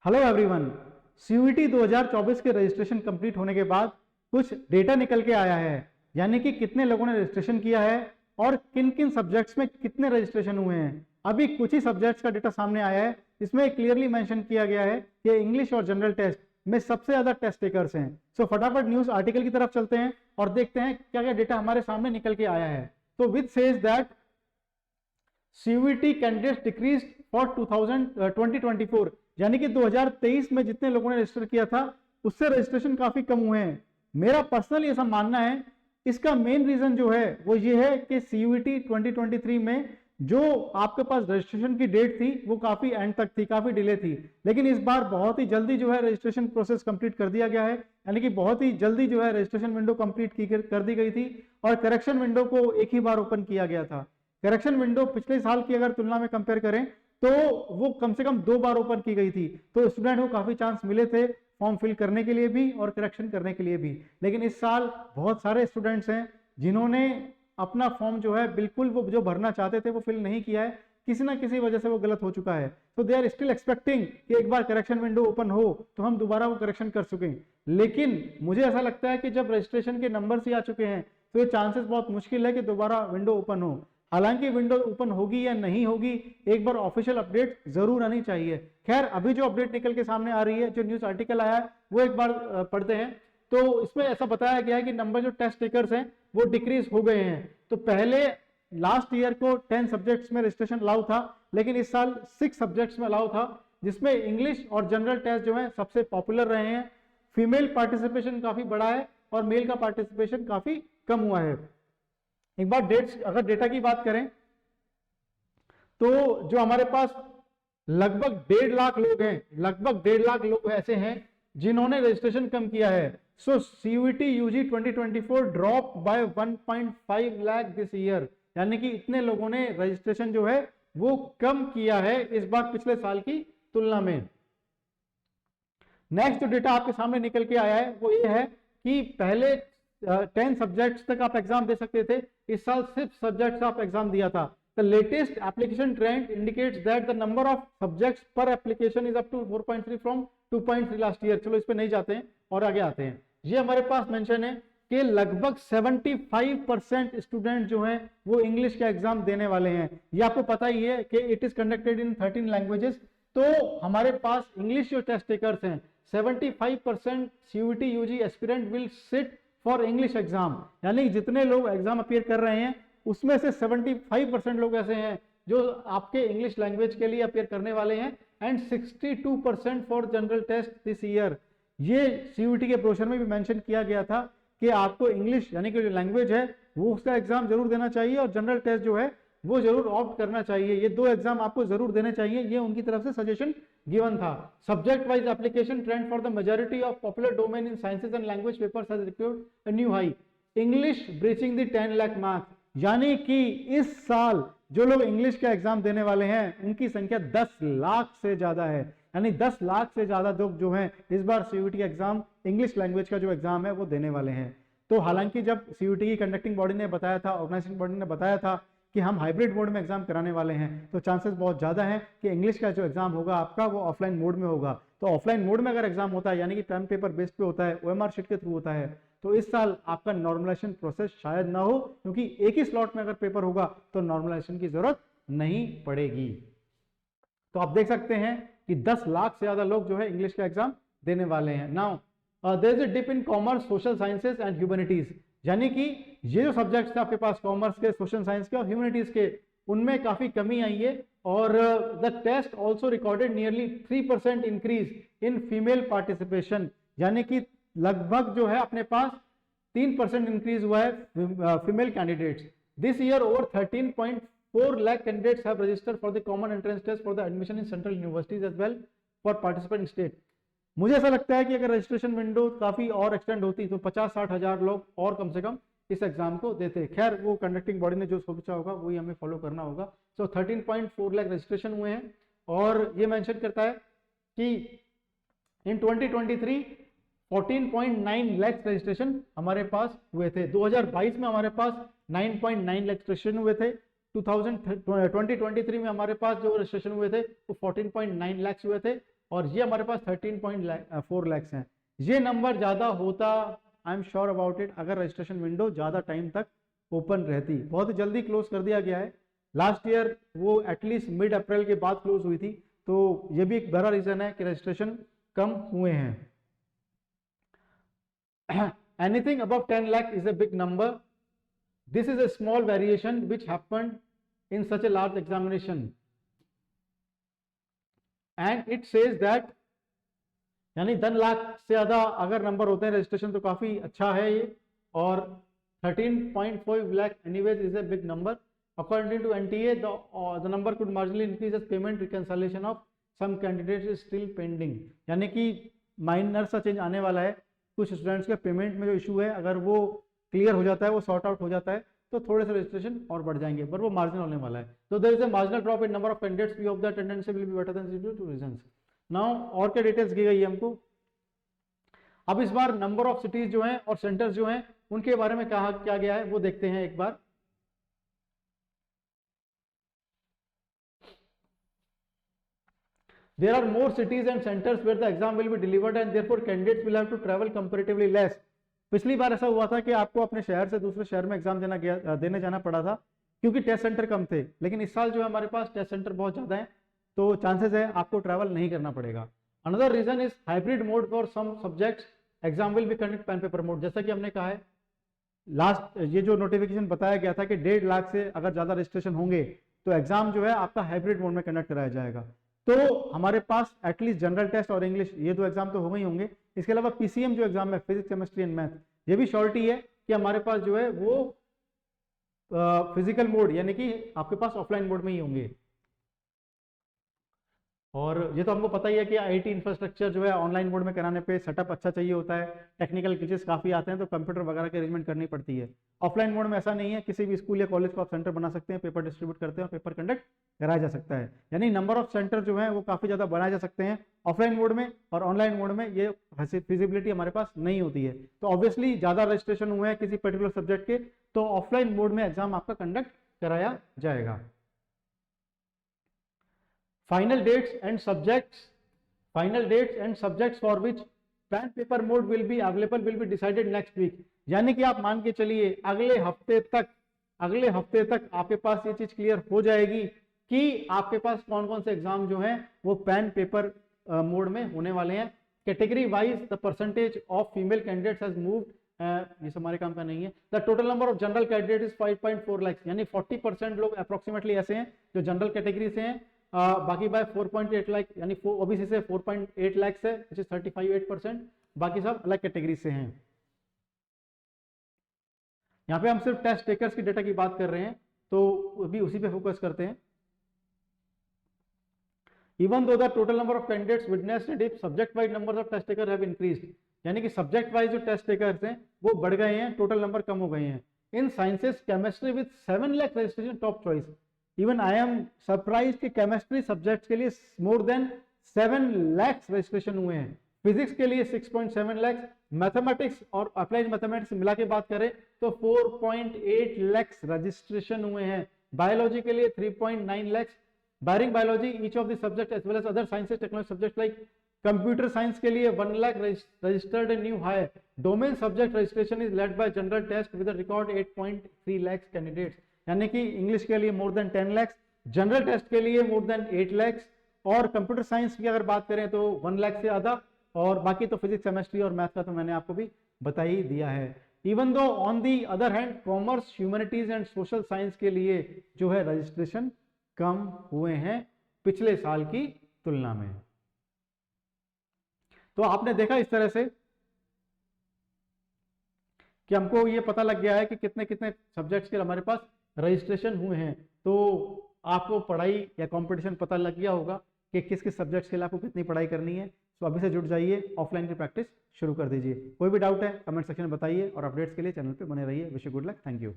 Hello everyone. CUET 2024 के registration complete होने के बाद कुछ डेटा निकल के आया है, यानी कि कितने लोगों ने रजिस्ट्रेशन किया है और किन किन सब्जेक्ट्स में कितने रजिस्ट्रेशन हुए हैं। अभी कुछ ही सब्जेक्ट्स का डेटा सामने आया है। इसमें क्लियरली मेंशन किया गया है कि इंग्लिश और जनरल टेस्ट में सबसे ज्यादा टेस्ट टेकर्स हैं। सो फटाफट न्यूज आर्टिकल की तरफ चलते हैं और देखते हैं क्या क्या डेटा हमारे सामने निकल के आया है। तो which says that CUET candidates decrease for 2024, यानी कि 2023 में जितने लोगों ने रजिस्टर किया था उससे रजिस्ट्रेशन काफी कम हुए हैं। मेरा पर्सनली ऐसा मानना है, इसका मेन रीजन जो है वो ये है कि CUET 2023 में जो आपके पास रजिस्ट्रेशन की डेट थी वो काफी एंड तक थी, काफी डिले थी, लेकिन इस बार बहुत ही जल्दी जो है रजिस्ट्रेशन प्रोसेस कंप्लीट कर दिया गया है, यानी कि बहुत ही जल्दी जो है रजिस्ट्रेशन विंडो कंप्लीट कर दी गई थी और करेक्शन विंडो को एक ही बार ओपन किया गया था। करेक्शन विंडो पिछले साल की अगर तुलना में कंपेयर करें तो वो कम से कम 2 बार ओपन की गई थी, तो स्टूडेंट को काफी चांस मिले थे फॉर्म फिल करने के लिए भी और करेक्शन करने के लिए भी। लेकिन इस साल बहुत सारे स्टूडेंट्स हैं जिन्होंने अपना फॉर्म जो है बिल्कुल वो जो भरना चाहते थे वो फिल नहीं किया है, किसी ना किसी वजह से वो गलत हो चुका है। तो दे आर स्टिल एक्सपेक्टिंग कि एक बार करेक्शन विंडो ओपन हो तो हम दोबारा वो करेक्शन कर सकें। लेकिन मुझे ऐसा लगता है कि जब रजिस्ट्रेशन के नंबर्स ही आ चुके हैं तो ये चांसेस बहुत मुश्किल है कि दोबारा विंडो ओपन हो। हालांकि विंडो ओपन होगी या नहीं होगी, एक बार ऑफिशियल अपडेट जरूर आनी चाहिए। खैर, अभी जो अपडेट निकल के सामने आ रही है, जो न्यूज आर्टिकल आया है वो एक बार पढ़ते हैं। तो इसमें ऐसा बताया गया है कि नंबर जो टेस्ट टेकर्स हैं वो डिक्रीज हो गए हैं। तो पहले लास्ट ईयर को 10 सब्जेक्ट्स में रजिस्ट्रेशन अलाउ था, लेकिन इस साल 6 सब्जेक्ट्स में अलाउ था, जिसमें इंग्लिश और जनरल टेस्ट जो है सबसे पॉपुलर रहे हैं। फीमेल पार्टिसिपेशन काफी बढ़ा है और मेल का पार्टिसिपेशन काफी कम हुआ है। एक बार अगर डेटा की बात करें तो जो हमारे पास लगभग 1.5 लाख लोग हैं, लगभग 1.5 लाख लोग ऐसे हैं जिन्होंने रजिस्ट्रेशन कम किया है। सो CUET UG 2024 drop by 1.5 lakh this year, यानी कि इतने लोगों ने रजिस्ट्रेशन जो है वो कम किया है इस बार पिछले साल की तुलना में। नेक्स्ट जो डेटा आपके सामने निकल के आया है वो ये है कि पहले 10 सब्जेक्ट्स तक आप एग्जाम दे सकते थे, इस साल सिर्फ सब्जेक्ट्स आप एग्जाम दिया था। The latest application trend indicates that the number of subjects per application is up to 4.3 from 2.3 last year। चलो इस पे नहीं जाते हैं और आगे आते हैं। ये हमारे पास मेंशन है कि लगभग 75% स्टूडेंट जो हैं वो इंग्लिश का एग्जाम देने वाले हैं। ये आपको पता ही है कि it is conducted in 13 languages. तो हमारे पास इंग्लिश जो टेस्ट टेकर्स हैं 75% CUET UG aspirant will sit for English exam, यानी जितने लोग एग्जाम अपियर कर रहे हैं उसमें से 75% लोग ऐसे हैं जो आपके इंग्लिश लैंग्वेज के लिए अपियर करने वाले हैं and 62% for general test this year. ये CUET के ब्रोशर में भी मेंशन किया गया था कि आपको इंग्लिश यानी कि जो लैंग्वेज है वो उसका एग्जाम जरूर देना चाहिए और जनरल टेस्ट जो है वो जरूर ऑप्ट करना चाहिए। ये 2 एग्जाम आपको जरूर देने चाहिए, ये उनकी तरफ से सजेशन गिवन था। Subject wise application trend for the majority of popular domain in sciences and language papers has recorded a new high. English breaching the 10 lakh mark, यानी कि इस साल जो लोग इंग्लिश का एग्जाम देने वाले हैं उनकी संख्या 10 लाख से ज्यादा है, यानी 10 लाख से ज्यादा लोग जो हैं इस बार CUET का एग्जाम इंग्लिश लैंग्वेज का जो एग्जाम है वो देने वाले हैं। तो हालांकि जब CUET की कंडक्टिंग बॉडी ने बताया था, ऑर्गेनाइजिंग बॉडी ने बताया था कि हम हाइब्रिड मोड में एग्जाम कराने वाले हैं, तो चांसेस बहुत ज्यादा है कि इंग्लिश का जो एग्जाम होगा आपका वो ऑफलाइन मोड में होगा। तो ऑफलाइन मोड में अगर एग्जाम होता है यानी कि टाइम पेपर बेस्ड पे होता है, OMR शीट के थ्रू होता है, तो इस साल आपका नॉर्मलाइजेशन प्रोसेस शायद ना हो, क्योंकि एक ही स्लॉट में अगर पेपर होगा तो नॉर्मलाइजेशन की जरूरत नहीं पड़ेगी। तो आप देख सकते हैं कि 10 लाख से ज्यादा लोग जो है इंग्लिश का एग्जाम देने वाले हैं। Now there is a dip in commerce, social sciences and humanities, यानी कि ये जो सब्जेक्ट्स थे आपके पास कॉमर्स के, सोशल साइंस के और ह्यूमैनिटीज के, उनमें काफी कमी आई है। और the test also recorded nearly 3% increase in female participation, यानी कि लगभग जो है अपने पास 3% इंक्रीज हुआ है female candidates. This year over 13.4 lakh candidates have registered for the common entrance test for the admission in central universities as well for participant state. मुझे ऐसा लगता है कि अगर रजिस्ट्रेशन विंडो काफी और एक्सटेंड होती तो 50-60 हजार लोग और कम से कम इस एग्जाम को देते। खैर, वो कंडक्टिंग बॉडी ने जो सोचा होगा वही हमें फॉलो करना होगा। सो 13.4 लाख रजिस्ट्रेशन हुए हैं और ये मेंशन करता है कि इन 2023 14.9 लाख रजिस्ट्रेशन हमारे पास हुए थे। 2022 में हमारे पास 9.9 लाख रजिस्ट्रेशन हुए थे। 2023 में हमारे पास जो रजिस्ट्रेशन हुए थे वो 14.9 लाख हुए थे। और ये हमारे पास 13.4 लैक्स हैं। ये नंबर ज़्यादा होता, I am sure about it, अगर रजिस्ट्रेशन विंडो ज़्यादा टाइम तक ओपन रहती। बहुत जल्दी क्लोज कर दिया गया है। लास्ट ईयर वो एटलीस्ट मिड अप्रैल के बाद क्लोज हुई थी, तो ये भी एक बड़ा रीजन है कि रजिस्ट्रेशन कम हुए हैं। Anything above 10 lakh is a big number. This is a small variation which happened in such a large examination. And it says that यानी 10 लाख से ज़्यादा अगर नंबर होते हैं रजिस्ट्रेशन तो काफ़ी अच्छा है ये, और 13.5 lakh anyways is a big number. According to NTA, the number could marginally increase as payment reconciliation of some candidates is still pending. यानी कि माइनर सा चेंज आने वाला है, कुछ स्टूडेंट्स के पेमेंट में जो इशू है अगर वो क्लियर हो जाता है, वो सॉर्ट आउट हो जाता है, तो थोड़े से रजिस्ट्रेशन और बढ़ जाएंगे, पर वो मार्जिनल होने वाला है। तो there is a marginal drop in number of candidates, we hope that tendency will be better than due to reasons. Now और क्या डिटेल्स दी गई है हमको। अब इस बार नंबर ऑफ सिटीज जो हैं और सेंटर्स जो हैं उनके बारे में कहा क्या गया है वो देखते हैं एक बार। There are more cities and centers where the exam will be delivered and therefore candidates will have to travel comparatively less. पिछली बार ऐसा हुआ था कि आपको अपने शहर से दूसरे शहर में एग्जाम देने जाना पड़ा था क्योंकि टेस्ट सेंटर कम थे, लेकिन इस साल जो है हमारे पास टेस्ट सेंटर बहुत ज्यादा है, तो चांसेस है आपको ट्रैवल नहीं करना पड़ेगा। Another reason is hybrid mode for some subjects, exam will be conduct pen paper mode. जैसा कि हमने कहा है लास्ट ये जो नोटिफिकेशन बताया गया था कि 1.5 लाख से अगर ज्यादा रजिस्ट्रेशन होंगे तो एग्जाम जो है आपका हाइब्रिड मोड में कंडक्ट कराया जाएगा। तो हमारे पास एटलीस्ट जनरल टेस्ट और इंग्लिश ये दो एग्जाम तो हो गई होंगे, इसके अलावा पीसीएम जो एग्जाम है फिजिक्स केमिस्ट्री एंड मैथ, ये भी श्योरिटी है कि हमारे पास जो है वो फिजिकल मोड यानी कि आपके पास ऑफलाइन मोड में ही होंगे। और ये तो हमको पता ही है कि आईटी इंफ्रास्ट्रक्चर जो है ऑनलाइन मोड में कराने पे सेटअप अच्छा चाहिए होता है, टेक्निकल ग्लिचेस काफी आते हैं तो कंप्यूटर वगैरह की अरेंजमेंट करनी पड़ती है। ऑफलाइन मोड में ऐसा नहीं है, किसी भी स्कूल या कॉलेज को आप सेंटर बना सकते हैं, पेपर डिस्ट्रीब्यूट करते हैं और पेपर कंडक्ट कराया जा सकता है। यानी नंबर ऑफ सेंटर जो है वो काफी ज्यादा बनाए जा सकते हैं ऑफलाइन मोड में, और ऑनलाइन मोड में ये फिजिबिलिटी हमारे पास नहीं होती है। तो ऑब्वियसली ज्यादा रजिस्ट्रेशन हुए हैं किसी पर्टिकुलर सब्जेक्ट के तो ऑफलाइन मोड में एग्जाम आपका कंडक्ट कराया जाएगा। Final dates and subjects for which pen paper mode will be available will be decided next week। यानी कि आप मान के चलिए अगले हफ्ते तक आपके पास ये चीज क्लियर हो जाएगी कि आपके पास कौन कौन से एग्जाम जो हैं वो पेन पेपर मोड में होने वाले हैं। Category wise the percentage of female candidates has moved, ये हमारे काम का नहीं है। The total number of general candidate is 5.4 lakh, यानी 40% लोग अप्रोक्सीमेटली ऐसे हैं जो जनरल कैटेगरी से हैं, बाकी बाय 4.8 लाख यानी ओबीसी से 4.8 लाख से विच इज 35.8%, बाकी सब अलग कैटेगरी से हैं। यहाँ पे हम सिर्फ टेस्ट टेकर्स की डेटा की बात कर रहे हैं तो अभी उसी पे फोकस करते हैं। Even though the total number of candidates witnessed a dip, subject-wise numbers of test takers have increased, यानी कि सब्जेक्ट वाइज जो टेस्ट टेकर्स हैं वो बढ़ गए हैं, टोटल नंबर कम हो गए हैं। In sciences chemistry with 7 lakh registration top choice, even I am surprise कि केमिस्ट्री सब्जेक्ट्स के लिए मोर देन 7 लाख रजिस्ट्रेशन हुए हैं, फिजिक्स के लिए 6.7 लाख, मैथमेटिक्स और अप्लाइड मैथमेटिक्स मिला के बात करें तो 4.8 लाख रजिस्ट्रेशन हुए हैं, बायोलॉजी के लिए 3.9 lakh, barring biology each of the subject as well as other sciences technology subjects like computer science के लिए 1 lakh registered a new high, domain subject registration is led by general test with a record 8.3 lakhs candidates, यानी कि English के लिए more than 10 lakhs, general test के लिए more than 8 lakhs, और computer science की अगर बात करें तो 1 लाख से आधा, और बाकी तो फिजिक्स केमिस्ट्री और मैथ का तो मैंने आपको भी बता ही दिया है। Even though on the other hand commerce humanities and social science के लिए जो है रजिस्ट्रेशन कम हुए हैं पिछले साल की तुलना में। तो आपने देखा इस तरह से कि हमको ये पता लग गया है कि कितने कितने सब्जेक्ट्स के हमारे पास रजिस्ट्रेशन हुए हैं, तो आपको पढ़ाई या कंपटीशन पता लग गया होगा कि किस किस सब्जेक्ट्स के लिए आपको कितनी पढ़ाई करनी है। तो अभी से जुट जाइए, ऑफलाइन की प्रैक्टिस शुरू कर दीजिए। कोई भी डाउट है कमेंट सेक्शन में बताइए और अपडेट्स के लिए चैनल पे बने रहिए। Wish you good luck, thank you.